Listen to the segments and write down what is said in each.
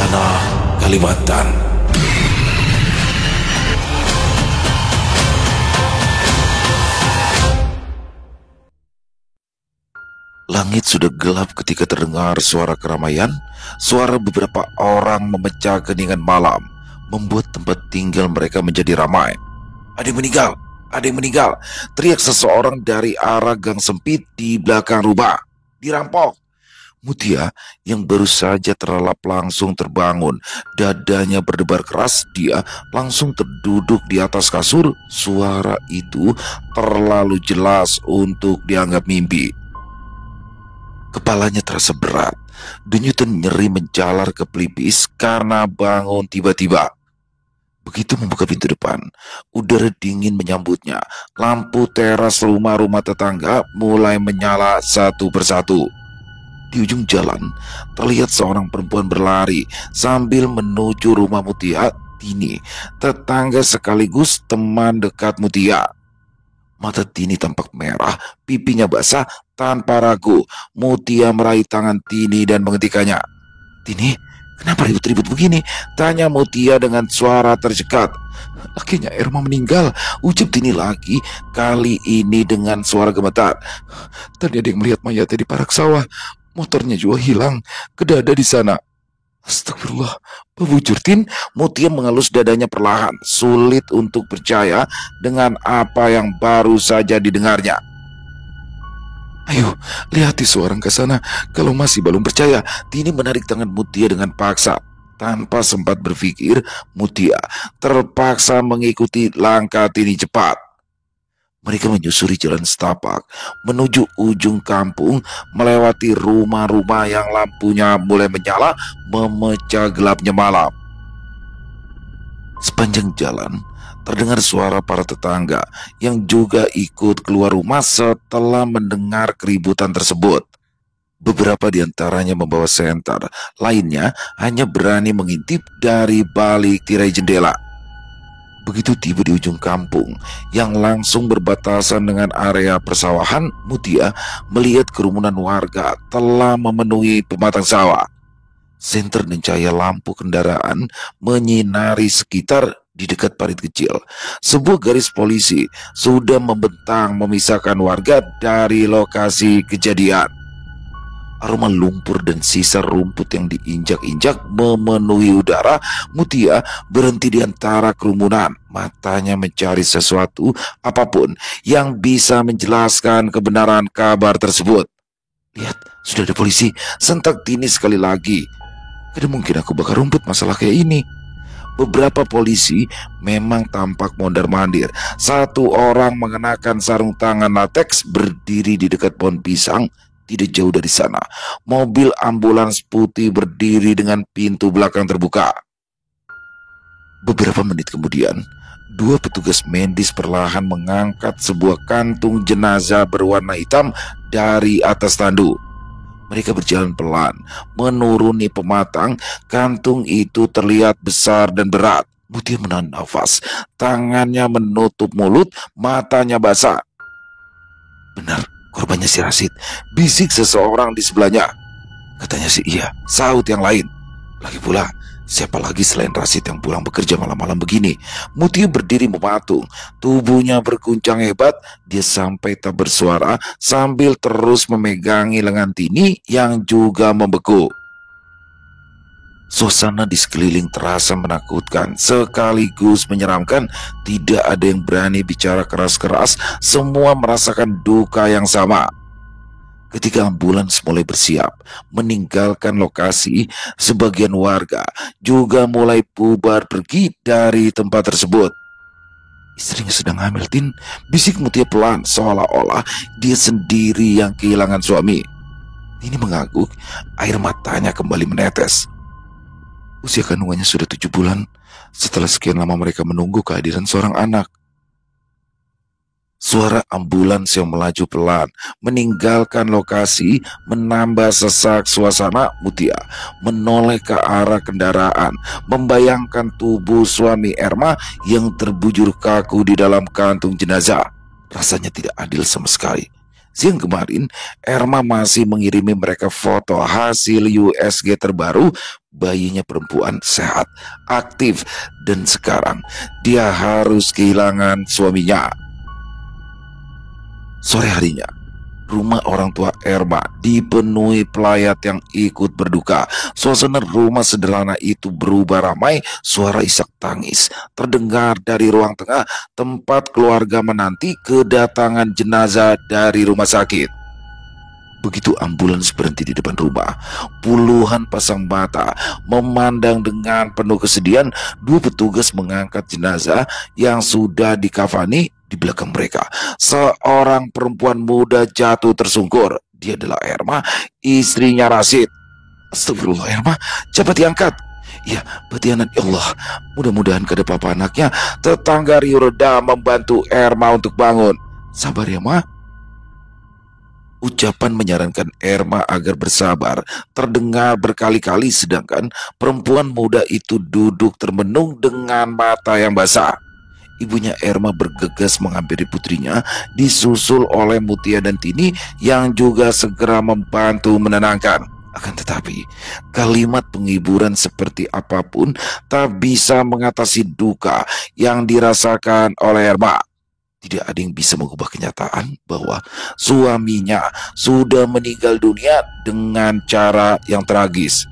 Tanah Kalimantan. Langit sudah gelap ketika terdengar suara keramaian. Suara beberapa orang memecah keningan malam membuat tempat tinggal mereka menjadi ramai. Ada yang meninggal, ada yang meninggal, teriak seseorang dari arah gang sempit di belakang rumah. Dirampok. Mutia yang baru saja terlelap langsung terbangun. Dadanya berdebar keras. Dia langsung terduduk di atas kasur. Suara itu terlalu jelas untuk dianggap mimpi. Kepalanya terasa berat. Denyutan nyeri menjalar ke pelipis karena bangun tiba-tiba. Begitu membuka pintu depan, udara dingin menyambutnya. Lampu teras rumah-rumah tetangga mulai menyala satu persatu. Di ujung jalan, terlihat seorang perempuan berlari sambil menuju rumah Mutia. Tini, tetangga sekaligus teman dekat Mutia. Mata Tini tampak merah, pipinya basah. Tanpa ragu, Mutia meraih tangan Tini dan menghentikannya. "Tini, kenapa ribut-ribut begini?" tanya Mutia dengan suara tercekat. "Lakinya Erma meninggal," ucap Tini lagi, kali ini dengan suara gemetar. "Tadi ada yang melihat mayatnya di parak sawah. Motornya juga hilang, kedada di sana." "Astagfirullah," bujur Tin. Mutia mengelus dadanya perlahan, sulit untuk percaya dengan apa yang baru saja didengarnya. "Ayo, lihati seorang ke sana. Kalau masih belum percaya." Tini menarik tangan Mutia dengan paksa. Tanpa sempat berpikir, Mutia terpaksa mengikuti langkah Tini cepat. Mereka menyusuri jalan setapak, menuju ujung kampung, melewati rumah-rumah yang lampunya mulai menyala, memecah gelapnya malam. Sepanjang jalan, terdengar suara para tetangga yang juga ikut keluar rumah setelah mendengar keributan tersebut. Beberapa di antaranya membawa senter, lainnya hanya berani mengintip dari balik tirai jendela. Begitu tiba di ujung kampung yang langsung berbatasan dengan area persawahan, Mutia melihat kerumunan warga telah memenuhi pematang sawah. Senter dan cahaya lampu kendaraan menyinari sekitar. Di dekat parit kecil, sebuah garis polisi sudah membentang memisahkan warga dari lokasi kejadian. Aroma lumpur dan sisa rumput yang diinjak-injak memenuhi udara. Mutia berhenti di antara kerumunan, matanya mencari sesuatu apapun yang bisa menjelaskan kebenaran kabar tersebut. "Lihat, sudah ada polisi," sentak Tini sekali lagi. "Tidak mungkin aku bakar rumput masalah kayak ini." Beberapa polisi memang tampak mondar-mandir. Satu orang mengenakan sarung tangan lateks berdiri di dekat pohon pisang. Tidak jauh dari sana, mobil ambulans putih berdiri dengan pintu belakang terbuka. Beberapa menit kemudian, dua petugas medis perlahan mengangkat sebuah kantung jenazah berwarna hitam dari atas tandu. Mereka berjalan pelan, menuruni pematang. Kantung itu terlihat besar dan berat. Mutia menahan nafas, tangannya menutup mulut, matanya basah. "Benar, korbannya si Rasid," bisik seseorang di sebelahnya. "Katanya sih iya," sahut yang lain. "Lagi pula, siapa lagi selain Rasid yang pulang bekerja malam-malam begini?" Mutia berdiri mematung, tubuhnya berguncang hebat. Dia sampai tak bersuara sambil terus memegangi lengan Tini yang juga membeku. Suasana di sekeliling terasa menakutkan sekaligus menyeramkan. Tidak ada yang berani bicara keras-keras, semua merasakan duka yang sama. Ketika ambulans mulai bersiap meninggalkan lokasi, sebagian warga juga mulai bubar pergi dari tempat tersebut. "Istrinya sedang hamil, Tin," bisik Mutia pelan, seolah-olah dia sendiri yang kehilangan suami. Tini mengangguk, air matanya kembali menetes. Usia kandungannya sudah 7 bulan. Setelah sekian lama mereka menunggu kehadiran seorang anak. Suara ambulans yang melaju pelan meninggalkan lokasi menambah sesak suasana. Mutia menoleh ke arah kendaraan, membayangkan tubuh suami Erma yang terbujur kaku di dalam kantung jenazah. Rasanya tidak adil sama sekali. Siang kemarin, Erma masih mengirimi mereka foto hasil USG terbaru bayinya perempuan sehat, aktif, dan sekarang dia harus kehilangan suaminya. Sore harinya, rumah orang tua Erma dipenuhi pelayat yang ikut berduka. Suasana rumah sederhana itu berubah ramai. Suara isak tangis terdengar dari ruang tengah tempat keluarga menanti kedatangan jenazah dari rumah sakit. Begitu ambulans berhenti di depan rumah, puluhan pasang mata memandang dengan penuh kesedihan. Dua petugas mengangkat jenazah yang sudah dikafani. Di belakang mereka, seorang perempuan muda jatuh tersungkur. Dia adalah Erma, istrinya Rashid. Astagfirullah, Erma, cepat diangkat. Ya, berarti anak Allah. Mudah-mudahan kada apa-apa anaknya. Tetangga Riurda membantu Erma untuk bangun. Sabar ya, Ma. Ucapan menyarankan Erma agar bersabar terdengar berkali-kali, sedangkan perempuan muda itu duduk termenung dengan mata yang basah. Ibunya Erma bergegas menghampiri putrinya, disusul oleh Mutia dan Tini yang juga segera membantu menenangkan. Akan tetapi, kalimat penghiburan seperti apapun tak bisa mengatasi duka yang dirasakan oleh Erma. Tidak ada yang bisa mengubah kenyataan bahwa suaminya sudah meninggal dunia dengan cara yang tragis.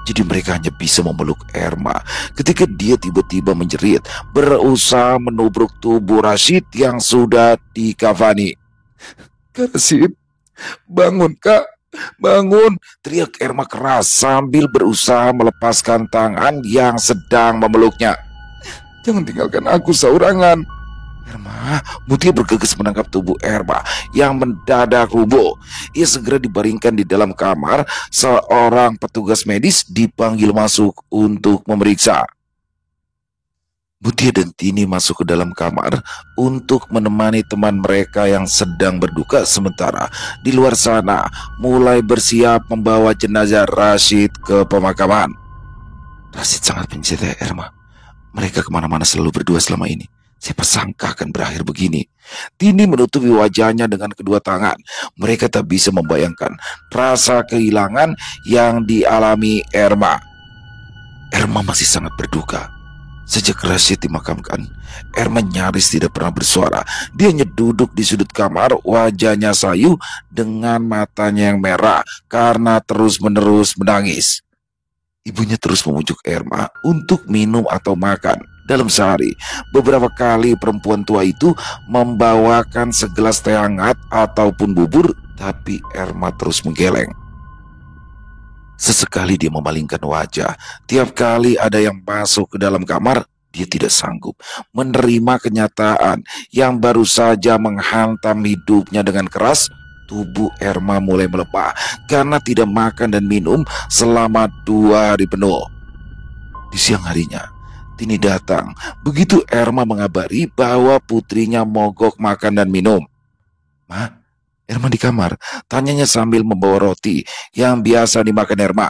Jadi mereka hanya bisa memeluk Erma ketika dia tiba-tiba menjerit, berusaha menubruk tubuh Rashid yang sudah dikafani. Kak Rashid, bangun Kak, bangun, teriak Erma keras sambil berusaha melepaskan tangan yang sedang memeluknya. Jangan tinggalkan aku saurangan. Erma, Mutia bergegas menangkap tubuh Erma yang mendadak rubuh. Ia segera dibaringkan di dalam kamar. Seorang petugas medis dipanggil masuk untuk memeriksa. Mutia dan Tini masuk ke dalam kamar untuk menemani teman mereka yang sedang berduka, sementara di luar sana mulai bersiap membawa jenazah Rashid ke pemakaman. Rashid sangat mencintai Erma. Mereka kemana-mana selalu berdua selama ini. Siapa sangka akan berakhir begini. Tini menutupi wajahnya dengan kedua tangan. Mereka tak bisa membayangkan rasa kehilangan yang dialami Erma. Erma masih sangat berduka. Sejak Rashid dimakamkan, Erma nyaris tidak pernah bersuara. Dia hanya duduk di sudut kamar, wajahnya sayu dengan matanya yang merah karena terus-menerus menangis. Ibunya terus memujuk Erma untuk minum atau makan. Dalam sehari, beberapa kali perempuan tua itu membawakan segelas teh hangat ataupun bubur, tapi Erma terus menggeleng. Sesekali dia memalingkan wajah. Tiap kali ada yang masuk ke dalam kamar, dia tidak sanggup menerima kenyataan yang baru saja menghantam hidupnya dengan keras. Tubuh Erma mulai melemah karena tidak makan dan minum selama 2 hari penuh. Di siang harinya, Tini datang. Begitu Erma mengabari bahwa putrinya mogok makan dan minum. Ma, Erma di kamar, tanyanya sambil membawa roti yang biasa dimakan Erma.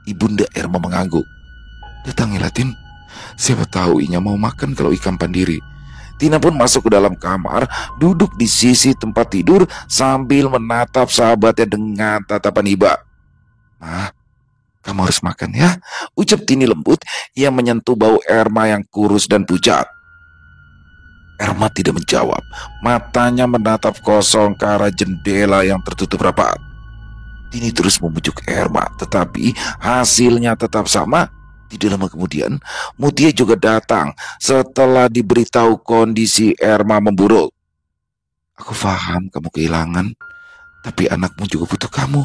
Ibunda Erma mengangguk. Datangilah, Tin. Siapa tahu Inya mau makan kalau ikan pandiri. Tina pun masuk ke dalam kamar, duduk di sisi tempat tidur sambil menatap sahabatnya dengan tatapan iba. Ma, kamu harus makan ya, ucap Tini lembut yang menyentuh bau Erma yang kurus dan pucat. Erma tidak menjawab, matanya menatap kosong ke arah jendela yang tertutup rapat. Tini terus membujuk Erma, tetapi hasilnya tetap sama. Tidak lama kemudian, Mutia juga datang setelah diberitahu kondisi Erma memburuk. Aku paham kamu kehilangan, tapi anakmu juga butuh kamu.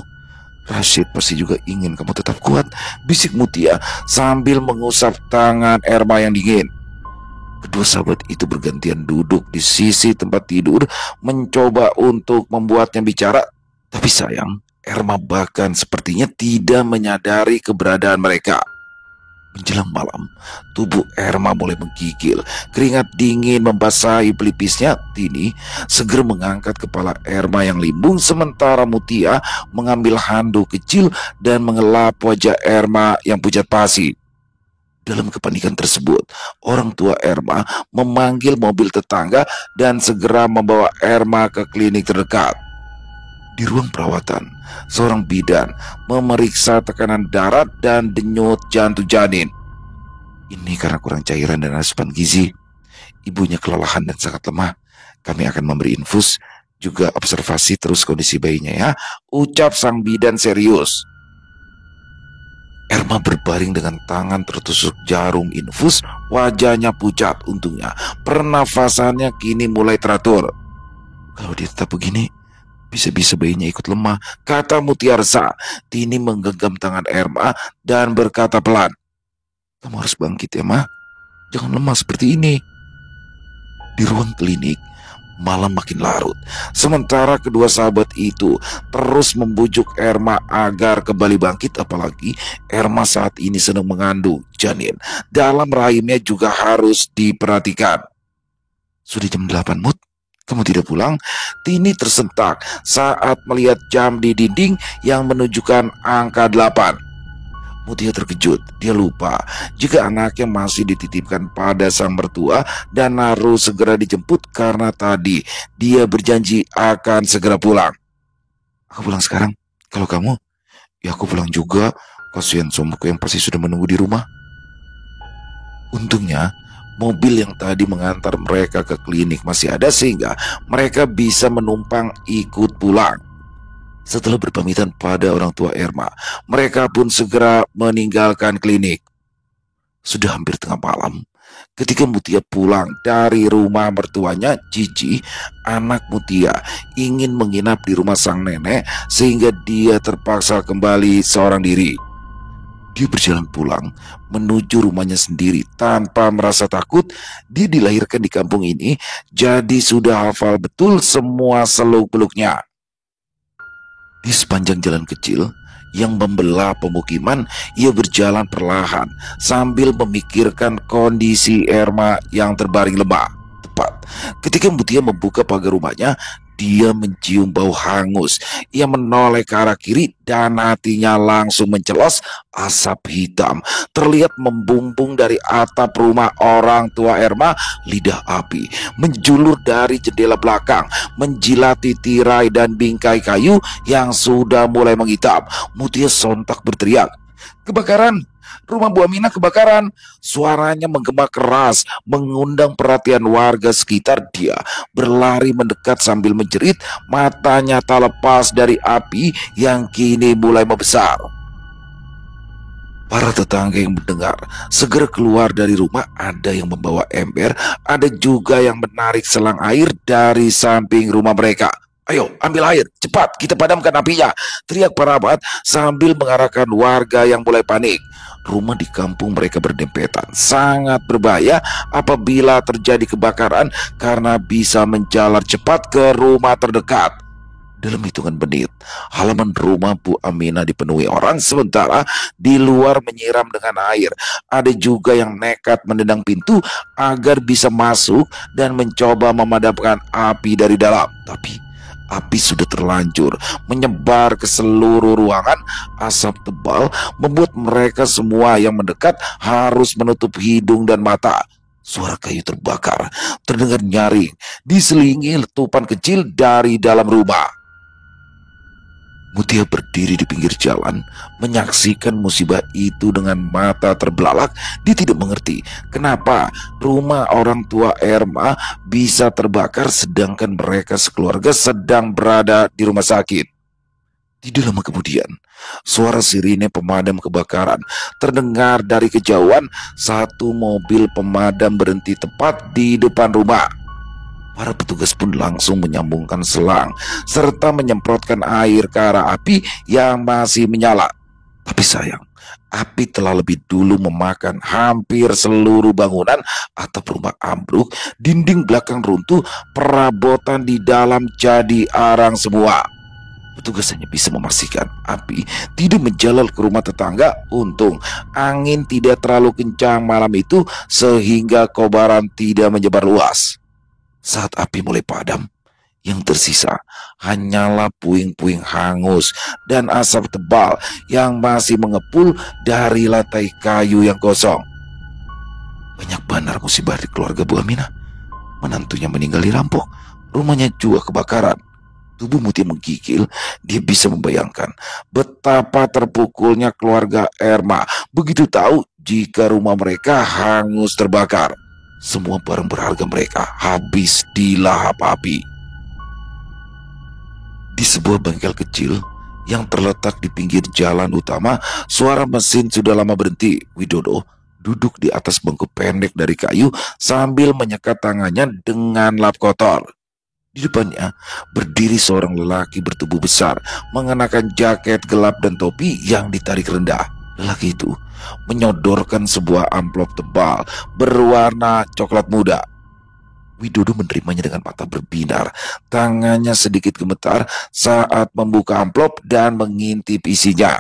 Rashid pasti juga ingin kamu tetap kuat, bisik Mutia sambil mengusap tangan Erma yang dingin. Kedua sahabat itu bergantian duduk di sisi tempat tidur, mencoba untuk membuatnya bicara. Tapi sayang, Erma bahkan sepertinya tidak menyadari keberadaan mereka. Menjelang malam, tubuh Erma mulai menggigil. Keringat dingin membasahi pelipisnya. Tini segera mengangkat kepala Erma yang limbung, sementara Mutia mengambil handuk kecil dan mengelap wajah Erma yang pucat pasi. Dalam kepanikan tersebut, orang tua Erma memanggil mobil tetangga dan segera membawa Erma ke klinik terdekat. Di ruang perawatan, seorang bidan memeriksa tekanan darah dan denyut jantung janin. Ini karena kurang cairan dan asupan gizi. Ibunya kelelahan dan sangat lemah. Kami akan memberi infus, juga observasi terus kondisi bayinya ya, ucap sang bidan serius. Erma berbaring dengan tangan tertusuk jarum infus, wajahnya pucat. Untungnya pernafasannya kini mulai teratur. Kalau dia tetap begini, bisa-bisa bayinya ikut lemah, kata Mutiarsa. Tini menggenggam tangan Erma dan berkata pelan, kamu harus bangkit ya, Ma. Jangan lemah seperti ini. Di ruang klinik, malam makin larut. Sementara kedua sahabat itu terus membujuk Erma agar kembali bangkit. Apalagi Erma saat ini sedang mengandung janin. Dalam rahimnya juga harus diperhatikan. Sudah jam 8, Mut. Kamu tidak pulang? Tini tersentak saat melihat jam di dinding yang menunjukkan angka 8. Mutia terkejut. Dia lupa jika anaknya masih dititipkan pada sang mertua dan harus segera dijemput karena tadi dia berjanji akan segera pulang. Aku pulang sekarang. Kalau kamu, ya aku pulang juga. Kasihan suamiku yang pasti sudah menunggu di rumah. Untungnya mobil yang tadi mengantar mereka ke klinik masih ada sehingga mereka bisa menumpang ikut pulang. Setelah berpamitan pada orang tua Erma, mereka pun segera meninggalkan klinik. Sudah hampir tengah malam ketika Mutia pulang dari rumah mertuanya, Cici, anak Mutia, ingin menginap di rumah sang nenek sehingga dia terpaksa kembali seorang diri. Dia berjalan pulang menuju rumahnya sendiri tanpa merasa takut. Dia dilahirkan di kampung ini, jadi sudah hafal betul semua seluk-beluknya. Di sepanjang jalan kecil yang membelah pemukiman, ia berjalan perlahan sambil memikirkan kondisi Erma yang terbaring lemah. Tepat ketika Mutia membuka pagar rumahnya, dia mencium bau hangus. Ia menoleh ke arah kiri dan hatinya langsung mencelos. Asap hitam terlihat membumbung dari atap rumah orang tua Erma. Lidah api menjulur dari jendela belakang, menjilati tirai dan bingkai kayu yang sudah mulai menghitam. Mutia sontak berteriak, kebakaran! Rumah Bu Aminah kebakaran. Suaranya menggema keras, mengundang perhatian warga sekitar. Dia berlari mendekat sambil menjerit, matanya tak lepas dari api yang kini mulai membesar. Para tetangga yang mendengar segera keluar dari rumah. Ada yang membawa ember, ada juga yang menarik selang air dari samping rumah mereka. Ayo, ambil air, cepat, kita padamkan apinya, teriak perawat sambil mengarahkan warga yang mulai panik. Rumah di kampung mereka berdempetan, sangat berbahaya apabila terjadi kebakaran karena bisa menjalar cepat ke rumah terdekat. Dalam hitungan menit, halaman rumah Bu Aminah dipenuhi orang, sementara di luar menyiram dengan air. Ada juga yang nekat menendang pintu agar bisa masuk dan mencoba memadamkan api dari dalam. Tapi api sudah terlanjur menyebar ke seluruh ruangan. Asap tebal membuat mereka semua yang mendekat harus menutup hidung dan mata. Suara kayu terbakar terdengar nyaring diselingi letupan kecil dari dalam rumah. Mutia berdiri di pinggir jalan, menyaksikan musibah itu dengan mata terbelalak. Dia tidak mengerti kenapa rumah orang tua Erma bisa terbakar sedangkan mereka sekeluarga sedang berada di rumah sakit. Tidak lama kemudian, suara sirine pemadam kebakaran terdengar dari kejauhan. Satu mobil pemadam berhenti tepat di depan rumah. Para petugas pun langsung menyambungkan selang serta menyemprotkan air ke arah api yang masih menyala. Tapi sayang, api telah lebih dulu memakan hampir seluruh bangunan. Atap rumah ambruk, dinding belakang runtuh, perabotan di dalam jadi arang semua. Petugas hanya bisa memastikan api tidak menjalar ke rumah tetangga. Untung angin tidak terlalu kencang malam itu sehingga kobaran tidak menyebar luas. Saat api mulai padam, yang tersisa hanyalah puing-puing hangus dan asap tebal yang masih mengepul dari lantai kayu yang kosong. Banyak benar musibah di keluarga Bu Aminah. Menantunya meninggal dirampok, rumahnya juga kebakaran. Tubuh Mutia menggigil. Dia bisa membayangkan betapa terpukulnya keluarga Erma begitu tahu jika rumah mereka hangus terbakar. Semua barang berharga mereka habis dilahap api. Di sebuah bengkel kecil yang terletak di pinggir jalan utama, suara mesin sudah lama berhenti. Widodo duduk di atas bangku pendek dari kayu sambil menyekat tangannya dengan lap kotor. Di depannya berdiri seorang lelaki bertubuh besar, mengenakan jaket gelap dan topi yang ditarik rendah. Lelaki itu menyodorkan sebuah amplop tebal berwarna coklat muda. Widodo menerimanya dengan mata berbinar. Tangannya sedikit gemetar saat membuka amplop dan mengintip isinya.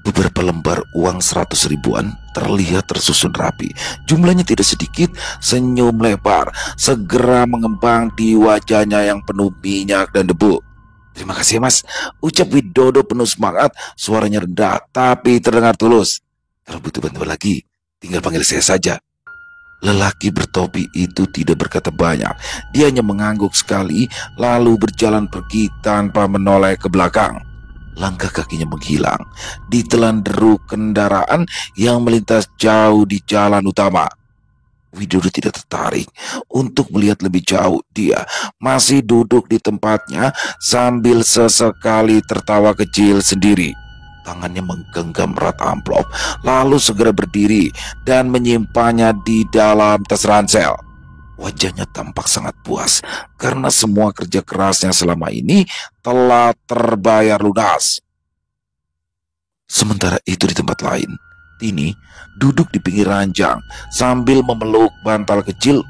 Beberapa lembar uang 100 ribuan terlihat tersusun rapi. Jumlahnya tidak sedikit. Senyum lebar segera mengembang di wajahnya yang penuh minyak dan debu. "Terima kasih mas," ucap Widodo penuh semangat. Suaranya rendah tapi terdengar tulus. "Kalau butuh bantuan lagi, tinggal panggil saya saja." Lelaki bertopi itu tidak berkata banyak. Dia hanya mengangguk sekali lalu berjalan pergi tanpa menoleh ke belakang. Langkah kakinya menghilang ditelan deru kendaraan yang melintas jauh di jalan utama. Widodo tidak tertarik untuk melihat lebih jauh. Dia masih duduk di tempatnya sambil sesekali tertawa kecil sendiri. Tangannya menggenggam erat amplop, lalu segera berdiri dan menyimpannya di dalam tas ransel. Wajahnya tampak sangat puas karena semua kerja kerasnya selama ini telah terbayar lunas. Sementara itu di tempat lain, Tini duduk di pinggir ranjang sambil memeluk bantal kecil.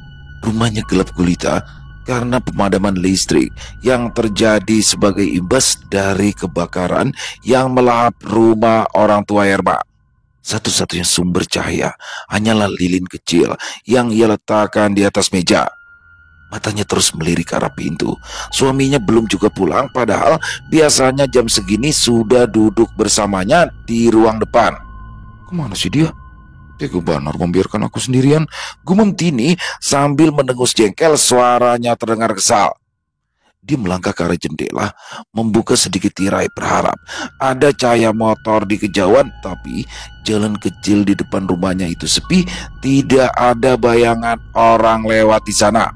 Rumahnya gelap gulita karena pemadaman listrik yang terjadi sebagai imbas dari kebakaran yang melahap rumah orang tua Erma. Satu-satunya sumber cahaya hanyalah lilin kecil yang ia letakkan di atas meja. Matanya terus melirik ke arah pintu. Suaminya belum juga pulang, padahal biasanya jam segini sudah duduk bersamanya di ruang depan. "Kemana sih dia? Tega benar membiarkan aku sendirian," gumam Tini sambil mendengus jengkel. Suaranya terdengar kesal. Dia melangkah ke arah jendela, membuka sedikit tirai berharap ada cahaya motor di kejauhan, tapi jalan kecil di depan rumahnya itu sepi, tidak ada bayangan orang lewat di sana.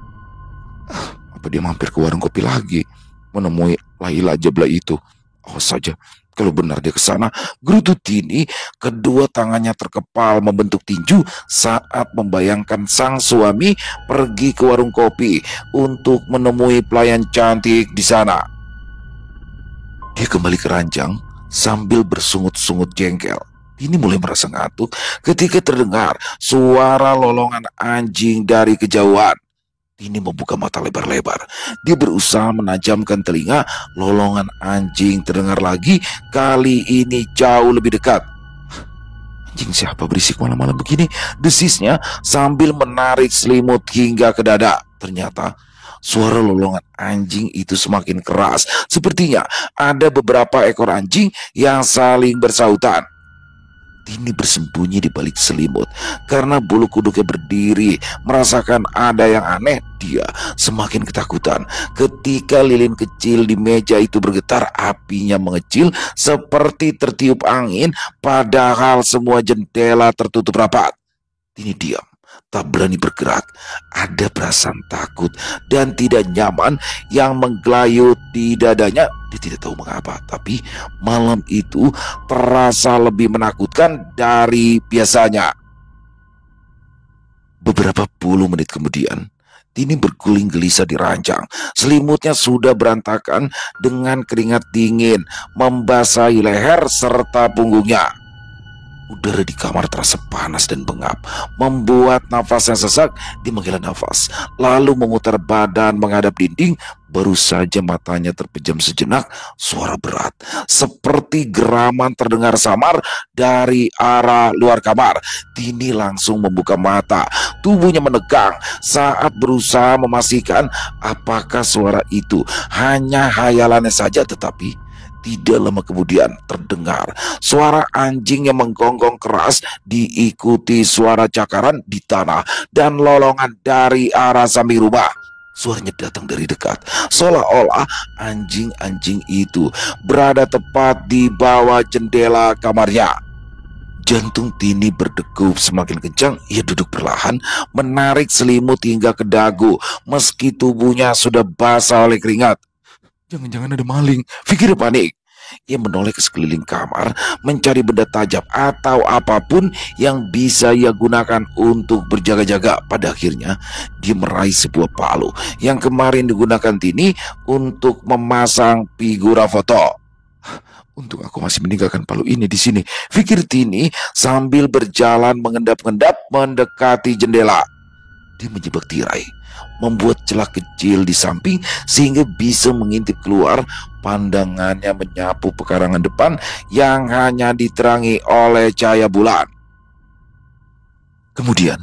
Apa dia mampir ke warung kopi lagi, menemui Laila Jabla itu? Oh saja, kalau benar dia ke sana. Gerutu Tini, kedua tangannya terkepal membentuk tinju saat membayangkan sang suami pergi ke warung kopi untuk menemui pelayan cantik di sana. Dia kembali ke ranjang sambil bersungut-sungut jengkel. Tini mulai merasa ngantuk ketika terdengar suara lolongan anjing dari kejauhan. Tini membuka mata lebar-lebar. Dia berusaha menajamkan telinga. Lolongan anjing terdengar lagi, kali ini jauh lebih dekat. "Anjing siapa berisik malam-malam begini?" desisnya sambil menarik selimut hingga ke dada. Ternyata suara lolongan anjing itu semakin keras. Sepertinya ada beberapa ekor anjing yang saling bersahutan. Tini bersembunyi di balik selimut karena bulu kuduknya berdiri. Merasakan ada yang aneh, dia semakin ketakutan. Ketika lilin kecil di meja itu bergetar, apinya mengecil seperti tertiup angin, padahal semua jendela tertutup rapat. Tini diam, tak berani bergerak. Ada perasaan takut dan tidak nyaman yang menggelayut di dadanya. Dia tidak tahu mengapa, tapi malam itu terasa lebih menakutkan dari biasanya. Beberapa puluh menit kemudian, Tini berguling gelisah di ranjang. Selimutnya sudah berantakan dengan keringat dingin membasahi leher serta punggungnya. Udara di kamar terasa panas dan bengap, membuat nafasnya sesak. Dia menghela nafas, lalu memutar badan menghadap dinding. Baru saja matanya terpejam sejenak, suara berat seperti geraman terdengar samar dari arah luar kamar. Tini langsung membuka mata, tubuhnya menegang saat berusaha memastikan apakah suara itu hanya hayalannya saja. Tetapi tidak lama kemudian terdengar suara anjing yang menggonggong keras, diikuti suara cakaran di tanah dan lolongan dari arah samping rumah. Suaranya datang dari dekat, seolah-olah anjing-anjing itu berada tepat di bawah jendela kamarnya. Jantung Tini berdegup semakin kencang. Ia duduk perlahan, menarik selimut hingga ke dagu, meski tubuhnya sudah basah oleh keringat. Jangan-jangan ada maling, pikir panik. Ia menoleh ke sekeliling kamar, mencari benda tajam atau apapun yang bisa ia gunakan untuk berjaga-jaga. Pada akhirnya, dia meraih sebuah palu yang kemarin digunakan Tini untuk memasang figura foto. Untung aku masih meninggalkan palu ini di sini, pikir Tini sambil berjalan mengendap-endap mendekati jendela. Dia menjebak tirai, membuat celah kecil di samping sehingga bisa mengintip keluar. Pandangannya menyapu pekarangan depan yang hanya diterangi oleh cahaya bulan. Kemudian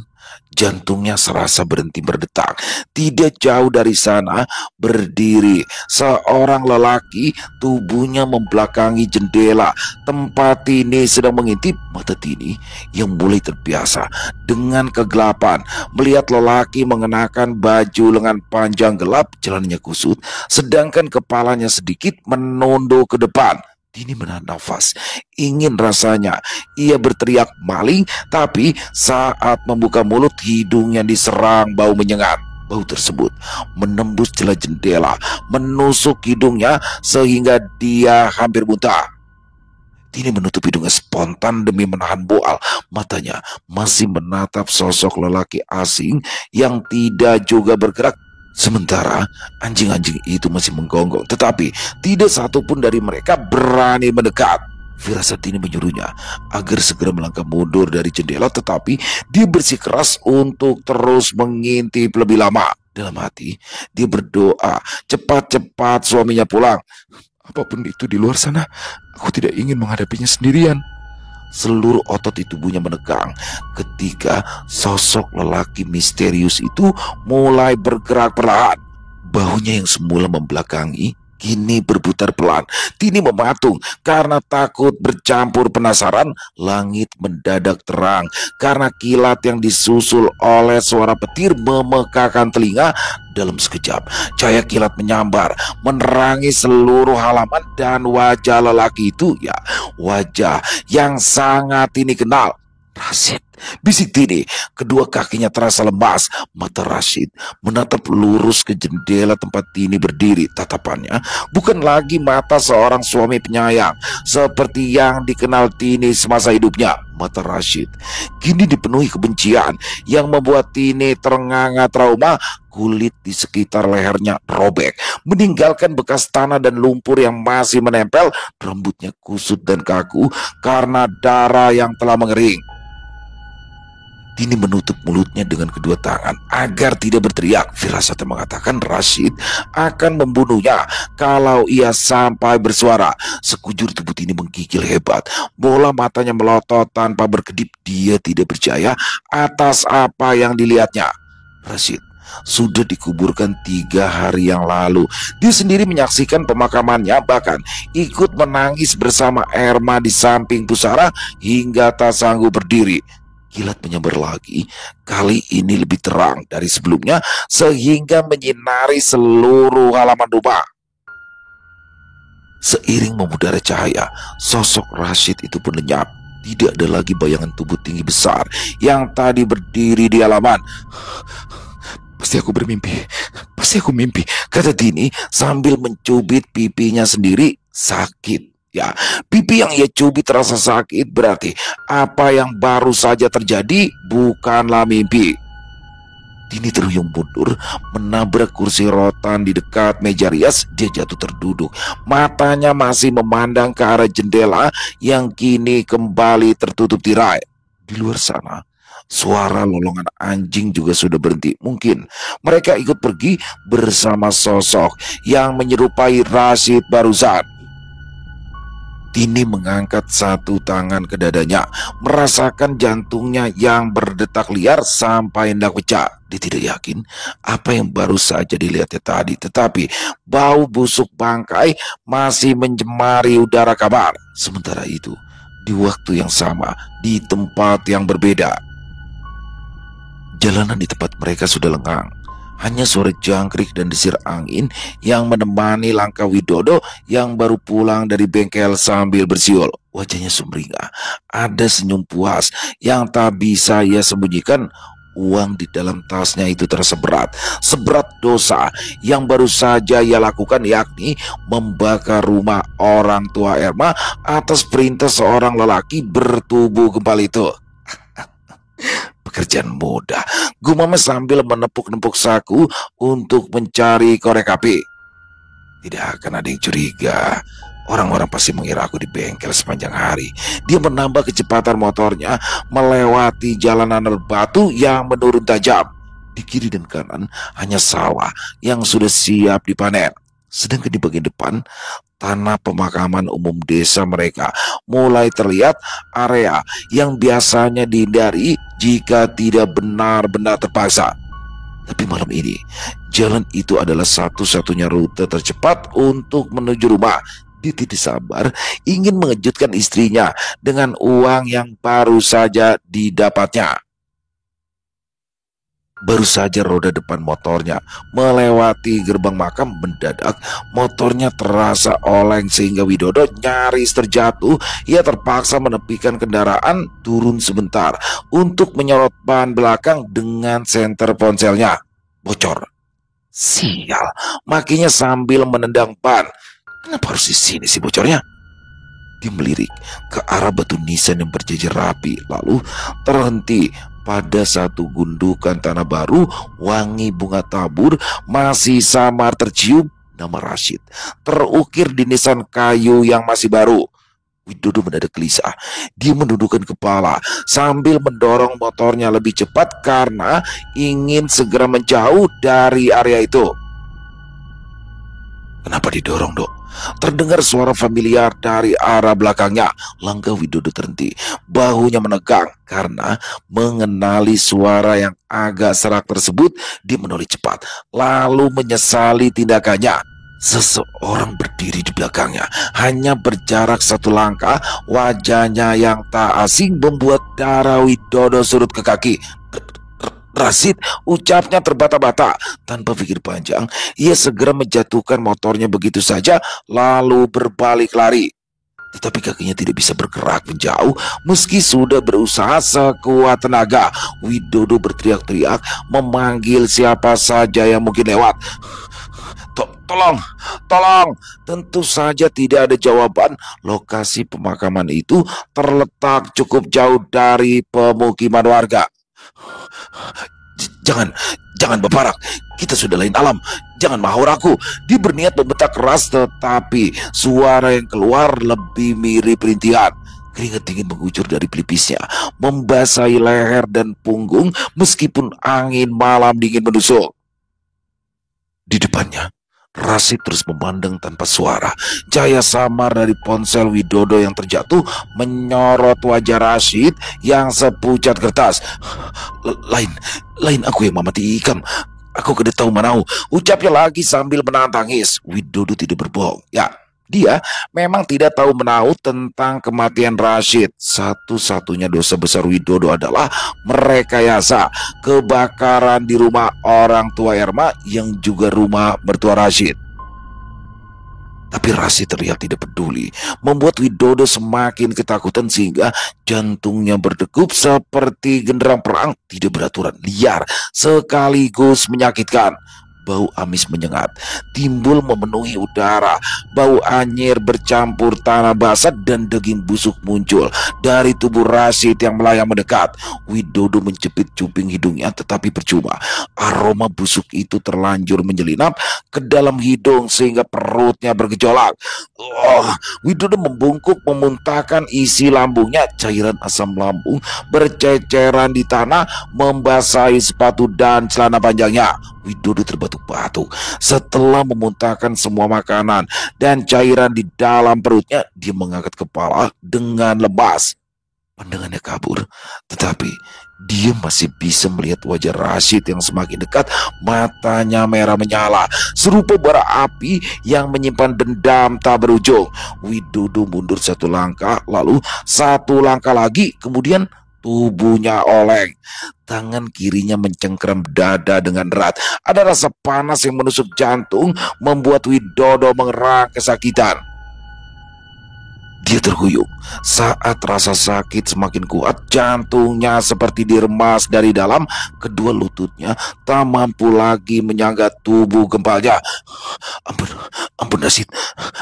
jantungnya serasa berhenti berdetak. Tidak jauh dari sana berdiri seorang lelaki, tubuhnya membelakangi jendela tempat Tini sedang mengintip. Mata Tini yang mulai terbiasa dengan kegelapan melihat lelaki mengenakan baju lengan panjang gelap, celananya kusut, sedangkan kepalanya sedikit menunduk ke depan. Tini menahan nafas, ingin rasanya ia berteriak maling, tapi saat membuka mulut hidungnya diserang bau menyengat. Bau tersebut menembus celah jendela, menusuk hidungnya sehingga dia hampir muntah. Tini menutup hidungnya spontan demi menahan boal. Matanya masih menatap sosok lelaki asing yang tidak juga bergerak. Sementara anjing-anjing itu masih menggonggong, tetapi tidak satupun dari mereka berani mendekat. Firasat Tini menyuruhnya agar segera melangkah mundur dari jendela, tetapi dia bersikeras untuk terus mengintip lebih lama. Dalam hati, dia berdoa cepat-cepat suaminya pulang. Apapun itu di luar sana, aku tidak ingin menghadapinya sendirian. Seluruh otot di tubuhnya menegang ketika sosok lelaki misterius itu mulai bergerak perlahan. Bahunya yang semula membelakangi kini berputar pelan. Tini mematung karena takut bercampur penasaran. Langit mendadak terang karena kilat yang disusul oleh suara petir memekakan telinga. Dalam sekejap, cahaya kilat menyambar, menerangi seluruh halaman, dan wajah lelaki itu, ya, wajah yang sangat Tini kenal. Rashid, bisik Tini. Kedua kakinya terasa lemas. Mata Rashid menatap lurus ke jendela tempat Tini berdiri. Tatapannya bukan lagi mata seorang suami penyayang seperti yang dikenal Tini semasa hidupnya. Mata Rashid kini dipenuhi kebencian yang membuat Tini terengah-engah trauma. Kulit di sekitar lehernya robek, meninggalkan bekas tanah dan lumpur yang masih menempel. Rambutnya kusut dan kaku karena darah yang telah mengering. Tini menutup mulutnya dengan kedua tangan agar tidak berteriak. Firasatnya mengatakan Rashid akan membunuhnya kalau ia sampai bersuara. Sekujur tubuh Tini menggigil hebat. Bola matanya melotot tanpa berkedip. Dia tidak percaya atas apa yang dilihatnya. Rashid sudah dikuburkan 3 hari yang lalu. Dia sendiri menyaksikan pemakamannya, bahkan ikut menangis bersama Erma di samping pusara hingga tak sanggup berdiri. Kilat menyambar lagi, kali ini lebih terang dari sebelumnya sehingga menyinari seluruh halaman rumah. Seiring memudara cahaya, sosok Rashid itu pun lenyap. Tidak ada lagi bayangan tubuh tinggi besar yang tadi berdiri di halaman. Pasti aku bermimpi, pasti aku mimpi, kata Tini sambil mencubit pipinya sendiri. Sakit. Ya, pipi yang ia cubit terasa sakit, berarti apa yang baru saja terjadi bukanlah mimpi. Tini terhuyung mundur, menabrak kursi rotan di dekat meja rias. Dia jatuh terduduk, matanya masih memandang ke arah jendela yang kini kembali tertutup tirai. Di luar sana, suara lolongan anjing juga sudah berhenti. Mungkin mereka ikut pergi bersama sosok yang menyerupai Rashid barusan. Tini mengangkat satu tangan ke dadanya, merasakan jantungnya yang berdetak liar sampai hendak pecah. Dia tidak yakin apa yang baru saja dilihatnya tadi, tetapi bau busuk bangkai masih mencemari udara kamar. Sementara itu, di waktu yang sama, di tempat yang berbeda, jalanan di tempat mereka sudah lengang. Hanya suara jangkrik dan desir angin yang menemani langkah Widodo yang baru pulang dari bengkel sambil bersiul. Wajahnya sumringah, ada senyum puas yang tak bisa ia sembunyikan. Uang di dalam tasnya itu terasa berat, seberat dosa yang baru saja ia lakukan, yakni membakar rumah orang tua Erma atas perintah seorang lelaki bertubuh gempal itu. Pekerjaan mudah, gumamnya sambil menepuk-nepuk saku untuk mencari korek api. Tidak akan ada yang curiga. Orang-orang pasti mengira aku di bengkel sepanjang hari. Dia menambah kecepatan motornya melewati jalanan berbatu yang menurun tajam. Di kiri dan kanan hanya sawah yang sudah siap dipanen. Sedangkan di bagian depan, tanah pemakaman umum desa mereka mulai terlihat, area yang biasanya dihindari jika tidak benar-benar terpaksa. Tapi malam ini, jalan itu adalah satu-satunya rute tercepat untuk menuju rumah. Dia tidak sabar ingin mengejutkan istrinya dengan uang yang baru saja didapatnya. Baru saja roda depan motornya melewati gerbang makam, mendadak motornya terasa oleng sehingga Widodo nyaris terjatuh. Ia terpaksa menepikan kendaraan, turun sebentar untuk menyorot ban belakang dengan senter ponselnya. Bocor. Sial, makinya sambil menendang ban. Kenapa harus di sini sih bocornya? Dia melirik ke arah batu nisan yang berjejer rapi, lalu terhenti pada satu gundukan tanah baru. Wangi bunga tabur masih samar tercium. Nama Rashid terukir di nisan kayu yang masih baru. Widodo mendadak gelisah. Dia menundukkan kepala sambil mendorong motornya lebih cepat karena ingin segera menjauh dari area itu. Kenapa didorong, Dok? Terdengar suara familiar dari arah belakangnya. Langkah Widodo terhenti. Bahunya menegang karena mengenali suara yang agak serak tersebut. Dia menoleh cepat, lalu menyesali tindakannya. Seseorang berdiri di belakangnya, hanya berjarak satu langkah. Wajahnya yang tak asing membuat darah Widodo surut ke kaki. Rashid, ucapnya terbata-bata. Tanpa pikir panjang, ia segera menjatuhkan motornya begitu saja, lalu berbalik lari. Tetapi kakinya tidak bisa bergerak menjauh meski sudah berusaha sekuat tenaga. Widodo berteriak-teriak memanggil siapa saja yang mungkin lewat. Tolong, tolong. Tentu saja tidak ada jawaban. Lokasi pemakaman itu terletak cukup jauh dari pemukiman warga. Jangan Baparak, kita sudah lain alam. Jangan mahur aku. Dia berniat membentak keras, tetapi suara yang keluar lebih mirip rintihan. Keringat dingin mengucur dari pelipisnya, membasahi leher dan punggung meskipun angin malam dingin menusuk. Di depannya, Rashid terus memandang tanpa suara. Cahaya samar dari ponsel Widodo yang terjatuh menyorot wajah Rashid yang sepucat kertas. Lain aku yang mamati ikam. Aku kada tahu manau, ucapnya lagi sambil menahan tangis. Widodo tidak berbohong. Ya, dia memang tidak tahu menau tentang kematian Rashid. Satu-satunya dosa besar Widodo adalah merekayasa kebakaran di rumah orang tua Erma yang juga rumah mertua Rashid. Tapi Rashid terlihat tidak peduli, membuat Widodo semakin ketakutan sehingga jantungnya berdegup seperti genderang perang, tidak beraturan, liar, sekaligus menyakitkan. Bau amis menyengat timbul memenuhi udara. Bau anyir bercampur tanah basah dan daging busuk muncul dari tubuh Rashid yang melayang mendekat. Widodo menjepit cuping hidungnya, tetapi percuma. Aroma busuk itu terlanjur menyelinap ke dalam hidung sehingga perutnya bergejolak. Widodo membungkuk memuntahkan isi lambungnya. Cairan asam lambung berceceran di tanah, membasahi sepatu dan celana panjangnya. Widodo terbatuk-batuk setelah memuntahkan semua makanan dan cairan di dalam perutnya. Dia mengangkat kepala dengan lemas. Pandangannya kabur, tetapi dia masih bisa melihat wajah Rashid yang semakin dekat. Matanya merah menyala serupa bara api yang menyimpan dendam tak berujung. Widodo mundur satu langkah, lalu satu langkah lagi, kemudian Tubuhnya oleng, tangan kirinya mencengkeram dada dengan erat. Ada rasa panas yang menusuk jantung, membuat Widodo mengerang kesakitan. Dia terhuyung saat rasa sakit semakin kuat, jantungnya seperti diremas dari dalam, kedua lututnya tak mampu lagi menyangga tubuh gempalnya. Ampun, ampun Dasid,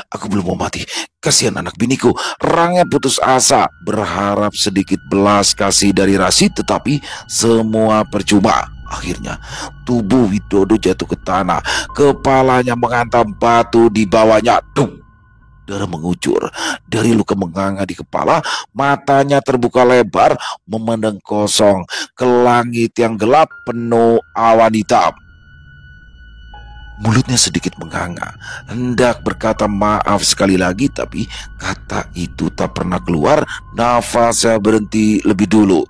aku belum mau mati. Kasihan anak biniku. Rangga putus asa, berharap sedikit belas kasih dari Rasid, tetapi semua percuma. Akhirnya, tubuh Widodo jatuh ke tanah, kepalanya menghantam batu di bawahnya. Dung! Darah mengucur dari luka menganga di kepala, matanya terbuka lebar, memandang kosong ke langit yang gelap penuh awan hitam. Mulutnya sedikit menganga, hendak berkata maaf sekali lagi, tapi kata itu tak pernah keluar. Nafasnya berhenti lebih dulu.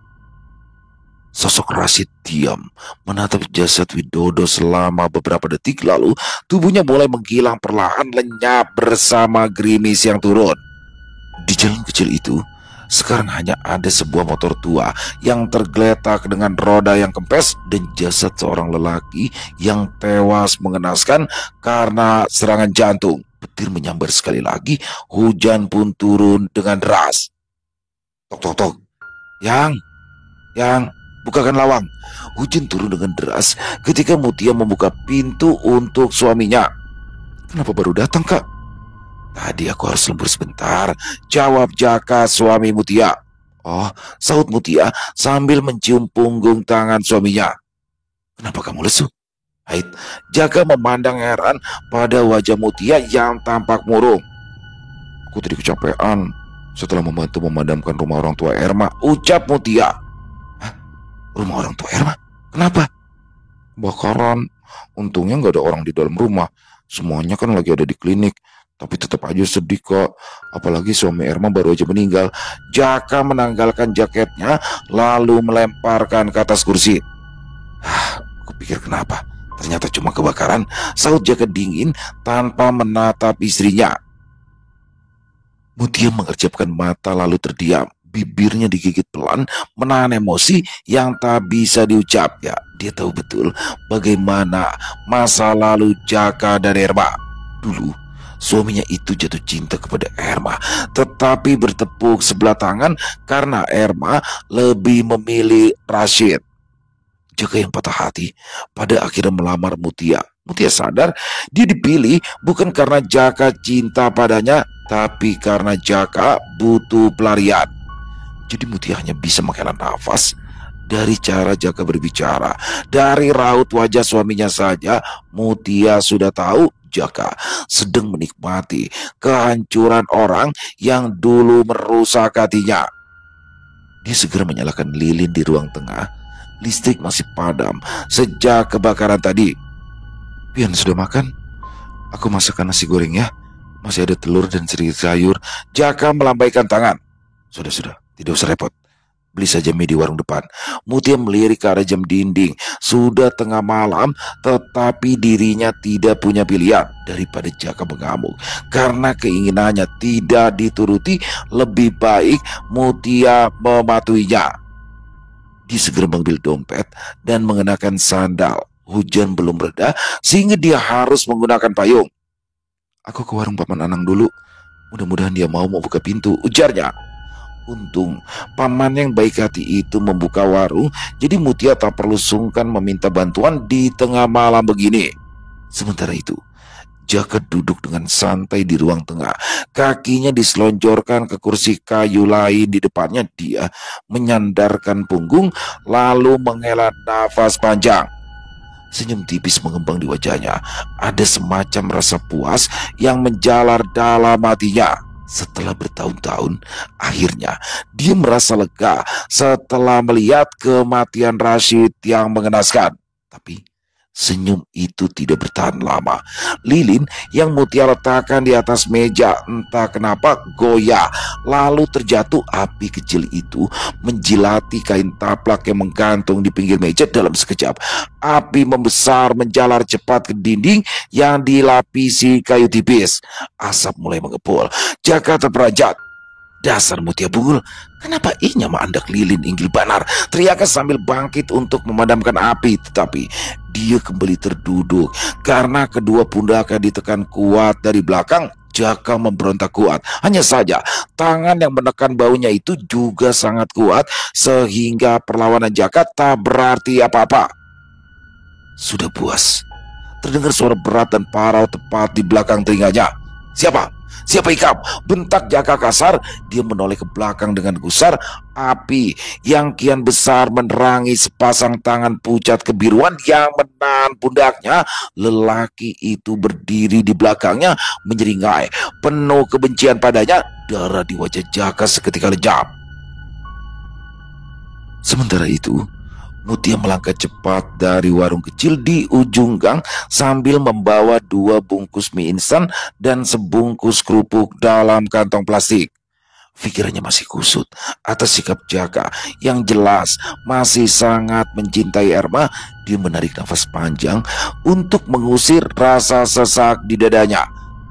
Sosok Rasid diam, menatap jasad Widodo selama beberapa detik, lalu tubuhnya mulai menghilang perlahan, lenyap bersama gerimis yang turun. Di jalan kecil itu, sekarang hanya ada sebuah motor tua yang tergeletak dengan roda yang kempes dan jasad seorang lelaki yang tewas mengenaskan karena serangan jantung. Petir menyambar sekali lagi, hujan pun turun dengan deras. Tok tok tok, yang, bukakan lawang. Hujan turun dengan deras ketika Mutia membuka pintu untuk suaminya. Kenapa baru datang, Kak? Tadi aku harus lembur sebentar, jawab Jaka suami Mutia. Oh, sahut Mutia sambil mencium punggung tangan suaminya. Kenapa kamu lesu? Haid, Jaka memandang heran pada wajah Mutia yang tampak murung. Aku tadi kecapean setelah membantu memadamkan rumah orang tua Erma, ucap Mutia. Hah? Rumah orang tua Erma? Kenapa? Bakaran. Untungnya nggak ada orang di dalam rumah. Semuanya kan lagi ada di klinik. Tapi tetap aja sedih kok. Apalagi suami Erma baru aja meninggal. Jaka menanggalkan jaketnya lalu melemparkan ke atas kursi. Aku pikir kenapa? Ternyata cuma kebakaran, sahut Jaka dingin tanpa menatap istrinya. Mutia mengerjapkan mata lalu terdiam. Bibirnya digigit pelan, menahan emosi yang tak bisa diucap. Ya, dia tahu betul bagaimana masa lalu Jaka dan Erma. Dulu, suaminya itu jatuh cinta kepada Erma, tetapi bertepuk sebelah tangan karena Erma lebih memilih Rashid. Jaka yang patah hati pada akhirnya melamar Mutia. Mutia sadar dia dipilih bukan karena Jaka cinta padanya, tapi karena Jaka butuh pelarian. Jadi Mutia hanya bisa menghela nafas. Dari cara Jaka berbicara, dari raut wajah suaminya saja, Mutia sudah tahu Jaka sedang menikmati kehancuran orang yang dulu merusak hatinya. Dia segera menyalakan lilin di ruang tengah. Listrik masih padam sejak kebakaran tadi. Pian sudah makan? Aku masakkan nasi goreng ya. Masih ada telur dan sedikit sayur. Jaka melambaikan tangan. Sudah, tidak usah repot. Beli saja mie di warung depan. Mutia melirik ke arah jam dinding. Sudah tengah malam, tetapi dirinya tidak punya pilihan daripada Jaka mengamuk karena keinginannya tidak dituruti. Lebih baik Mutia mematuhinya. Dia segera mengambil dompet dan mengenakan sandal. Hujan belum reda sehingga dia harus menggunakan payung. Aku ke warung Paman Anang dulu. Mudah-mudahan dia mau membuka pintu, ujarnya. Untung paman yang baik hati itu membuka warung, jadi Mutia tak perlu sungkan meminta bantuan di tengah malam begini. Sementara itu, Jaka duduk dengan santai di ruang tengah. Kakinya diselonjorkan ke kursi kayu lain di depannya. Dia menyandarkan punggung lalu menghela nafas panjang. Senyum tipis mengembang di wajahnya. Ada semacam rasa puas yang menjalar dalam hatinya. Setelah bertahun-tahun, akhirnya dia merasa lega setelah melihat kematian Rashid yang mengenaskan. Tapi senyum itu tidak bertahan lama. Lilin yang Mutia letakkan di atas meja entah kenapa goyah, lalu terjatuh. Api kecil itu menjilati kain taplak yang menggantung di pinggir meja. Dalam sekejap, api membesar menjalar cepat ke dinding yang dilapisi kayu tipis. Asap mulai mengepul. Jaka terperanjat. Dasar Mutia Bungul, kenapa inya menandak lilin inggil banar? Teriaknya sambil bangkit untuk memadamkan api, tetapi dia kembali terduduk karena kedua pundaknya ditekan kuat dari belakang. Jaka memberontak kuat. Hanya saja tangan yang menekan baunya itu juga sangat kuat sehingga perlawanan Jaka tak berarti apa-apa. Sudah puas. Terdengar suara berat dan parau tepat di belakang telinganya. Siapa? Siapa ikam? Bentak Jaka kasar. Dia menoleh ke belakang dengan gusar. Api yang kian besar menerangi sepasang tangan pucat kebiruan yang menahan pundaknya. Lelaki itu berdiri di belakangnya menyeringai. Penuh kebencian padanya. Darah di wajah Jaka seketika lejam. Sementara itu, Mutia melangkah cepat dari warung kecil di ujung gang sambil membawa 2 bungkus mie instan dan sebungkus kerupuk dalam kantong plastik. Pikirannya masih kusut atas sikap Jaka yang jelas masih sangat mencintai Erma. Dia menarik nafas panjang untuk mengusir rasa sesak di dadanya.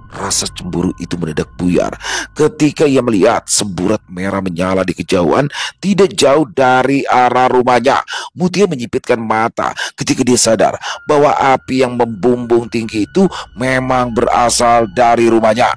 Rasa cemburu itu mendadak buyar ketika ia melihat semburat merah menyala di kejauhan tidak jauh dari arah rumahnya. Mutia menyipitkan mata ketika dia sadar bahwa api yang membumbung tinggi itu memang berasal dari rumahnya.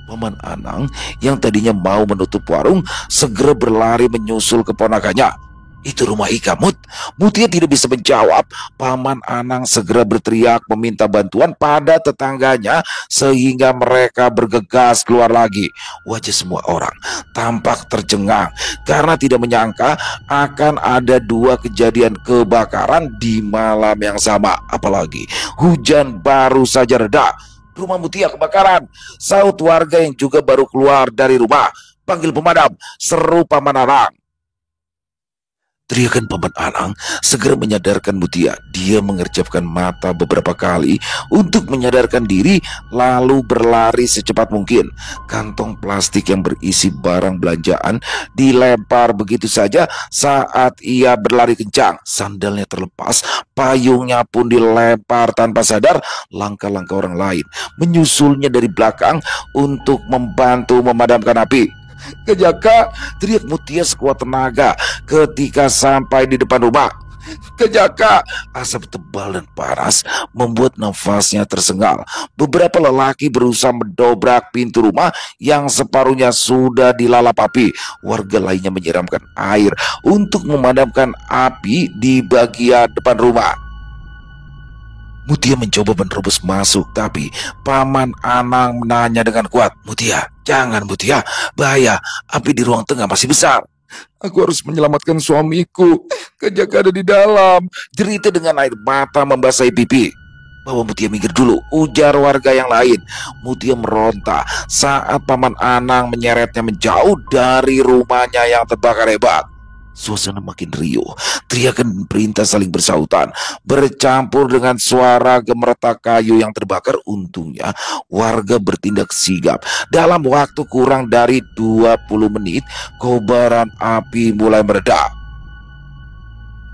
Paman Anang yang tadinya mau menutup warung segera berlari menyusul keponakannya. Itu rumah Ika, Mut. Mutia tidak bisa menjawab. Paman Anang segera berteriak meminta bantuan pada tetangganya sehingga mereka bergegas keluar lagi. Wajah semua orang tampak tercengang karena tidak menyangka akan ada 2 kejadian kebakaran di malam yang sama. Apalagi hujan baru saja reda. Rumah Mutia kebakaran, saut warga yang juga baru keluar dari rumah. Panggil pemadam, seru Paman Anang. Teriakan Paman Anang segera menyadarkan Mutia. Dia mengerjapkan mata beberapa kali untuk menyadarkan diri, lalu berlari secepat mungkin. Kantong plastik yang berisi barang belanjaan dilempar begitu saja saat ia berlari kencang. Sandalnya terlepas, payungnya pun dilempar tanpa sadar. Langkah-langkah orang lain menyusulnya dari belakang untuk membantu memadamkan api. Kejaka, teriak Mutia sekuat tenaga ketika sampai di depan rumah. Kejaka, asap tebal dan panas membuat nafasnya tersengal. Beberapa lelaki berusaha mendobrak pintu rumah yang separuhnya sudah dilalap api. Warga lainnya menyiramkan air untuk memadamkan api di bagian depan rumah. Mutia mencoba menerobos masuk, tapi Paman Anang menahannya dengan kuat. Mutia, jangan Mutia, bahaya, api di ruang tengah masih besar. Aku harus menyelamatkan suamiku, Kejaka ada di dalam. Derita dengan air mata membasahi pipi. Bawa Mutia minggir dulu, ujar warga yang lain. Mutia meronta saat Paman Anang menyeretnya menjauh dari rumahnya yang terbakar hebat. Suasana makin riuh, teriakan dan perintah saling bersautan, bercampur dengan suara gemeretak kayu yang terbakar. Untungnya warga bertindak sigap. Dalam waktu kurang dari 20 menit, kobaran api mulai meredak.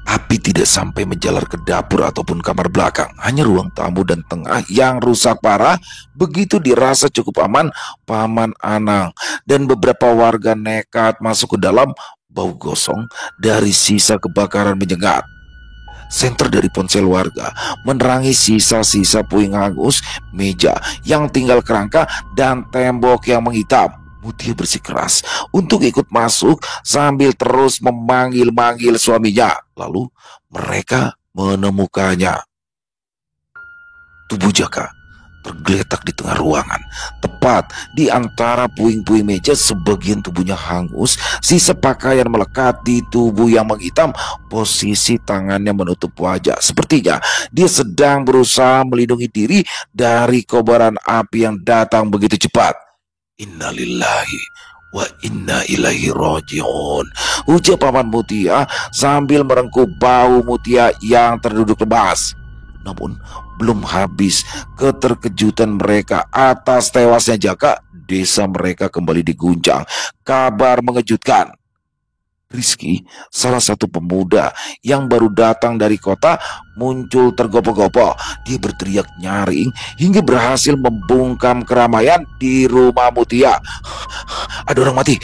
Api tidak sampai menjalar ke dapur ataupun kamar belakang, hanya ruang tamu dan tengah yang rusak parah. Begitu dirasa cukup aman, Paman Anang dan beberapa warga nekat masuk ke dalam. Bau gosong dari sisa kebakaran menyengat. Senter dari ponsel warga menerangi sisa-sisa puing hangus, meja yang tinggal kerangka, dan tembok yang menghitam. Mutia bersikeras untuk ikut masuk sambil terus memanggil-manggil suaminya. Lalu mereka menemukannya. Tubuh Jaka tergeletak di tengah ruangan, tepat di antara puing-puing meja. Sebagian tubuhnya hangus, sisa pakaian melekat di tubuh yang menghitam. Posisi tangannya menutup wajah. Sepertinya dia sedang berusaha melindungi diri dari kobaran api yang datang begitu cepat. Innalillahi wa inna ilaihi rajiun, ujar Paman Mutia sambil merengkuh bahu Mutia yang terduduk lemas. Namun belum habis keterkejutan mereka atas tewasnya Jaka, desa mereka kembali diguncang kabar mengejutkan. Rizky, salah satu pemuda yang baru datang dari kota, muncul tergopoh-gopoh. Dia berteriak nyaring hingga berhasil membungkam keramaian di rumah Mutia. Ada orang mati,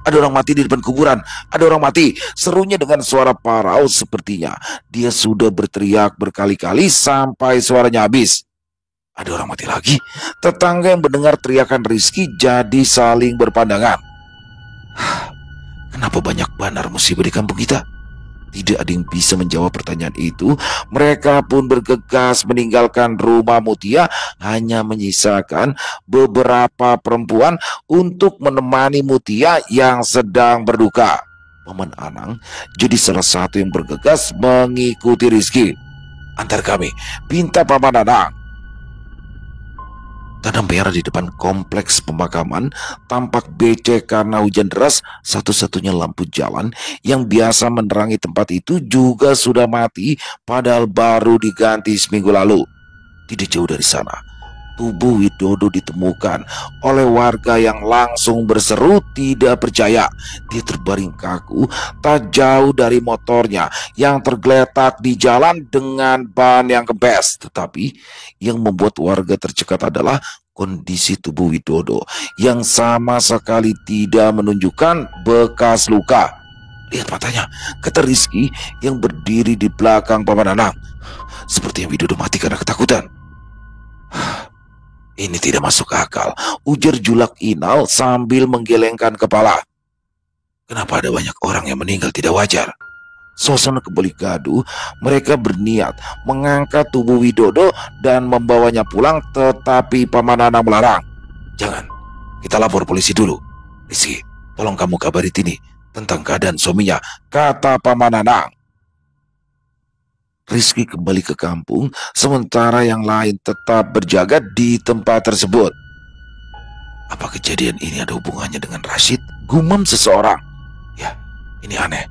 ada orang mati di depan kuburan, ada orang mati. Serunya dengan suara parau, sepertinya dia sudah berteriak berkali-kali sampai suaranya habis. Ada orang mati lagi. Tetangga yang mendengar teriakan Rizky jadi saling berpandangan. Kenapa banyak banar musibah di kampung kita? Tidak ada yang bisa menjawab pertanyaan itu. Mereka pun bergegas meninggalkan rumah Mutia, hanya menyisakan beberapa perempuan untuk menemani Mutia yang sedang berduka. Paman Anang jadi salah satu yang bergegas mengikuti Rizky. Antar kami, pinta Paman Anang. Tanah merah di depan kompleks pemakaman tampak becek karena hujan deras. Satu-satunya lampu jalan yang biasa menerangi tempat itu juga sudah mati, padahal baru diganti seminggu lalu. Tidak jauh dari sana, tubuh Widodo ditemukan oleh warga yang langsung berseru tidak percaya. Dia terbaring kaku tak jauh dari motornya yang tergeletak di jalan dengan ban yang kempes. Tetapi yang membuat warga tercekat adalah kondisi tubuh Widodo yang sama sekali tidak menunjukkan bekas luka. Lihat matanya, kata Rizky yang berdiri di belakang Paman Anang. Seperti yang Widodo mati karena ketakutan. Ini tidak masuk akal, ujar Julak Inal sambil menggelengkan kepala. Kenapa ada banyak orang yang meninggal tidak wajar? Suasana kembali gaduh. Mereka berniat mengangkat tubuh Widodo dan membawanya pulang, tetapi Paman Anang melarang. Jangan, kita lapor polisi dulu. Rizky, tolong kamu kabari Tini tentang keadaan suaminya, kata Paman Anang. Rizky kembali ke kampung, sementara yang lain tetap berjaga di tempat tersebut. Apa kejadian ini ada hubungannya dengan Rashid? Gumam seseorang. Ya, ini aneh.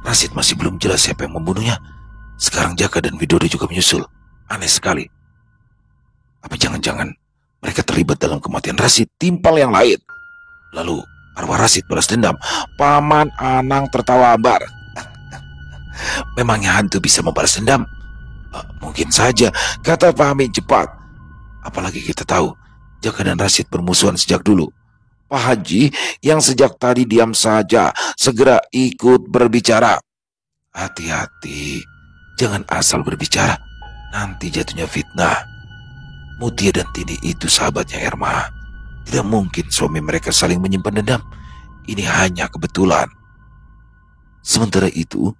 Rashid masih belum jelas siapa yang membunuhnya. Sekarang Jaka dan Widodo juga menyusul. Aneh sekali. Apa jangan-jangan mereka terlibat dalam kematian Rashid, timpal yang lain? Lalu arwah Rashid balas dendam. Paman Anang tertawa ambar. Memangnya hantu bisa membalas dendam? Mungkin saja, kata Pak Amin cepat. Apalagi kita tahu Jaka dan Rashid bermusuhan sejak dulu. Pak Haji yang sejak tadi diam saja segera ikut berbicara. Hati-hati, jangan asal berbicara, nanti jatuhnya fitnah. Mutia dan Tini itu sahabatnya Erma. Tidak mungkin suami mereka saling menyimpan dendam. Ini hanya kebetulan. Sementara itu,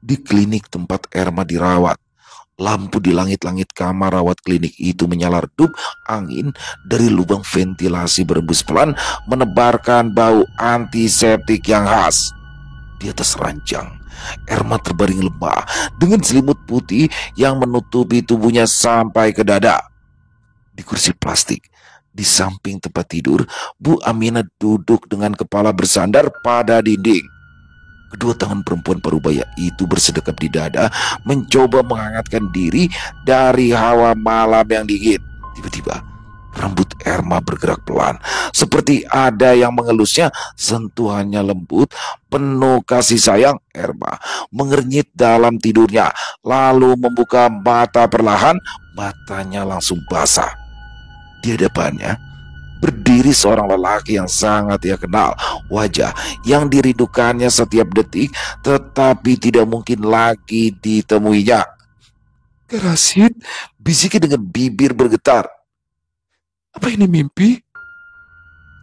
di klinik tempat Erma dirawat, lampu di langit-langit kamar rawat klinik itu menyala redup. Angin dari lubang ventilasi berembus pelan, menebarkan bau antiseptik yang khas. Di atas ranjang, Erma terbaring lemah dengan selimut putih yang menutupi tubuhnya sampai ke dada. Di kursi plastik di samping tempat tidur, Bu Aminah duduk dengan kepala bersandar pada dinding. Kedua tangan perempuan parubaya itu bersedekap di dada, mencoba menghangatkan diri dari hawa malam yang dingin. Tiba-tiba, rambut Erma bergerak pelan, seperti ada yang mengelusnya. Sentuhannya lembut, penuh kasih sayang. Erma mengernyit dalam tidurnya, lalu membuka mata perlahan. Matanya langsung basah. Di hadapannya berdiri seorang lelaki yang sangat ia kenal, wajah yang dirindukannya setiap detik, tetapi tidak mungkin lagi ditemuinya. Rashid, bisiknya dengan bibir bergetar. Apa ini mimpi?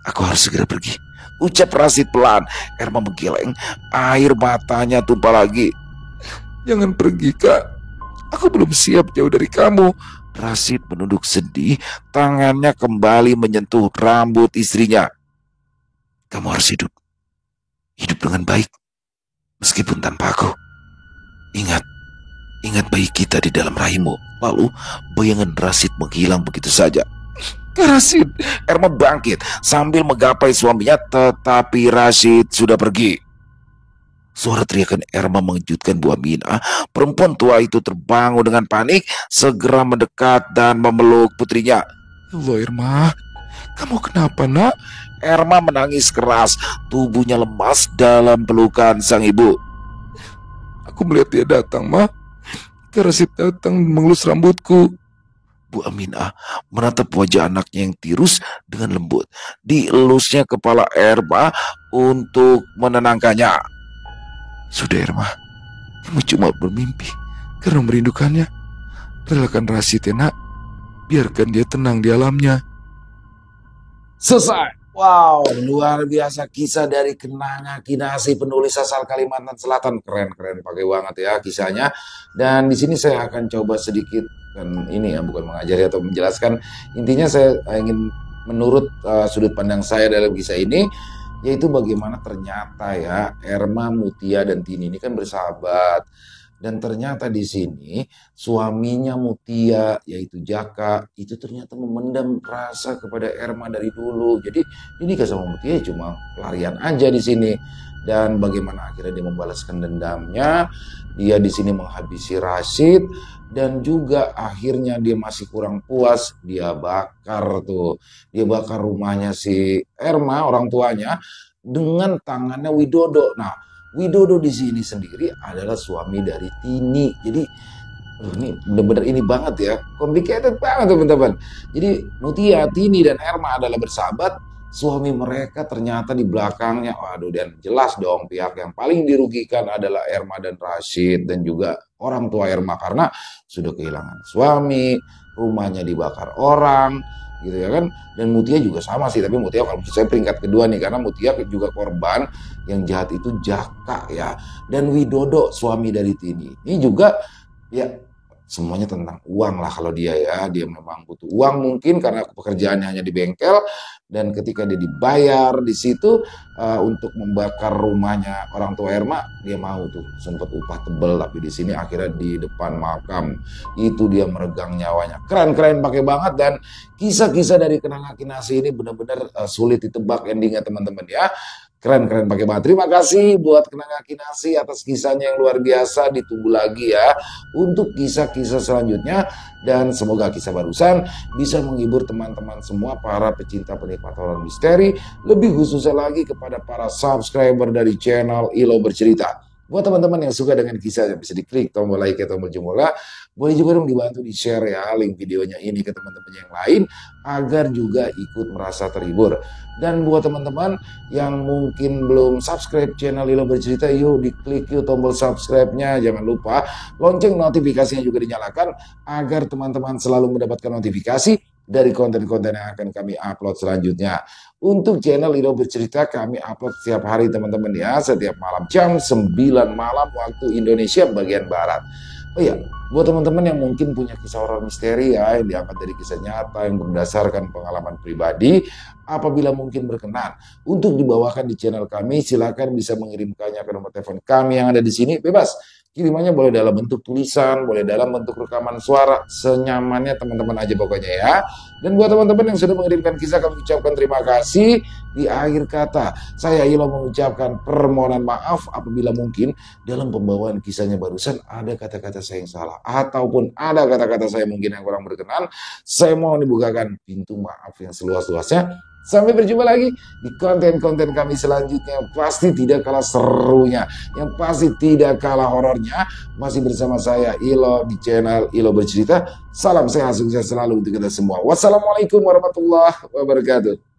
Aku harus segera pergi, ucap Rashid pelan. Erma menggeleng, air matanya tumpah lagi. Jangan pergi, Kak. Aku belum siap jauh dari kamu. Rashid menunduk sedih, tangannya kembali menyentuh rambut istrinya. Kamu harus hidup dengan baik, meskipun tanpa aku. Ingat bayi kita di dalam rahimmu. Lalu bayangan Rashid menghilang begitu saja. Rashid, Erma bangkit sambil menggapai suaminya, tetapi Rashid sudah pergi. Suara teriakan Erma mengejutkan Bu Aminah. Perempuan tua itu terbangun dengan panik, segera mendekat dan memeluk putrinya. Allah, Erma, kamu kenapa, nak? Erma menangis keras, tubuhnya lemas dalam pelukan sang ibu. Aku melihat dia datang, Ma. Rashid datang mengelus rambutku. Bu Aminah menatap wajah anaknya yang tirus dengan lembut. Dielusnya kepala Erma untuk menenangkannya. Sudah Erma, kamu cuma bermimpi karena merindukannya. Relakan Rashid ya nak, biarkan dia tenang di alamnya. Selesai. Wow, luar biasa kisah dari Kenanga Kinasi, penulis asal Kalimantan Selatan. Keren pakai banget ya kisahnya. Dan di sini saya akan coba sedikit, kan ini ya bukan mengajari atau menjelaskan. Intinya saya ingin menurut sudut pandang saya dalam kisah ini, yaitu bagaimana ternyata ya Erma, Mutia dan Tini ini kan bersahabat. Dan ternyata di sini suaminya Mutia yaitu Jaka itu ternyata memendam rasa kepada Erma dari dulu. Jadi ini sama Mutia cuma pelarian aja di sini. Dan bagaimana akhirnya dia membalaskan dendamnya, dia di sini menghabisi Rashid dan juga akhirnya dia masih kurang puas, dia bakar tuh. Dia bakar rumahnya si Erma, orang tuanya dengan tangannya Widodo. Nah, Widodo di sini sendiri adalah suami dari Tini. Jadi ini benar-benar ini banget ya, complicated banget teman-teman. Jadi Mutia, Tini dan Erma adalah bersahabat. Suami mereka ternyata di belakangnya, waduh, dan jelas dong pihak yang paling dirugikan adalah Erma dan Rashid dan juga orang tua Erma karena sudah kehilangan suami, rumahnya dibakar orang, gitu ya kan. Dan Mutia juga sama sih, tapi Mutia kalau saya peringkat kedua nih karena Mutia juga korban. Yang jahat itu Jaka ya, dan Widodo suami dari Tini ini juga ya semuanya tentang uang lah kalau dia ya, dia memang butuh uang mungkin karena pekerjaannya hanya di bengkel, dan ketika dia dibayar di situ untuk membakar rumahnya orang tua Erma, dia mau tuh sempat upah tebel, tapi di sini akhirnya di depan makam itu dia meregang nyawanya. Keren pakai banget, dan kisah-kisah dari Kenanga Kinasi ini benar-benar sulit ditebak endingnya teman-teman ya. Keren pakai banget. Terima kasih buat Kenanga Kinasi atas kisahnya yang luar biasa. Ditunggu lagi ya untuk kisah-kisah selanjutnya, dan semoga kisah barusan bisa menghibur teman-teman semua para pecinta penikmat horor misteri, lebih khususnya lagi kepada para subscriber dari channel Ilo Bercerita. Buat teman-teman yang suka dengan kisah, bisa diklik tombol like atau tombol jempol. Boleh juga dong dibantu di-share ya link videonya ini ke teman-teman yang lain agar juga ikut merasa terhibur. Dan buat teman-teman yang mungkin belum subscribe channel Ilo Bercerita, yuk diklik yuk tombol subscribe-nya. Jangan lupa lonceng notifikasinya juga dinyalakan agar teman-teman selalu mendapatkan notifikasi dari konten-konten yang akan kami upload selanjutnya. Untuk channel Ilo Bercerita kami upload setiap hari teman-teman ya, setiap malam jam 9 malam waktu Indonesia bagian Barat. Oh iya, buat teman-teman yang mungkin punya kisah horor misteri ya, yang diangkat dari kisah nyata yang berdasarkan pengalaman pribadi, apabila mungkin berkenan untuk dibawakan di channel kami, silakan bisa mengirimkannya ke nomor telepon kami yang ada di sini, bebas. Kirimannya boleh dalam bentuk tulisan, boleh dalam bentuk rekaman suara, senyamannya teman-teman aja pokoknya ya. Dan buat teman-teman yang sudah mengirimkan kisah, kami ucapkan terima kasih. Di akhir kata, saya Ilo mengucapkan permohonan maaf apabila mungkin dalam pembawaan kisahnya barusan ada kata-kata saya yang salah, ataupun ada kata-kata saya mungkin yang kurang berkenan. Saya mohon dibukakan pintu maaf yang seluas-luasnya. Sampai berjumpa lagi di konten-konten kami selanjutnya, yang pasti tidak kalah serunya, yang pasti tidak kalah horornya. Masih bersama saya Ilo di channel Ilo Bercerita. Salam sehat, sukses selalu untuk kita semua. Wassalamualaikum warahmatullahi wabarakatuh.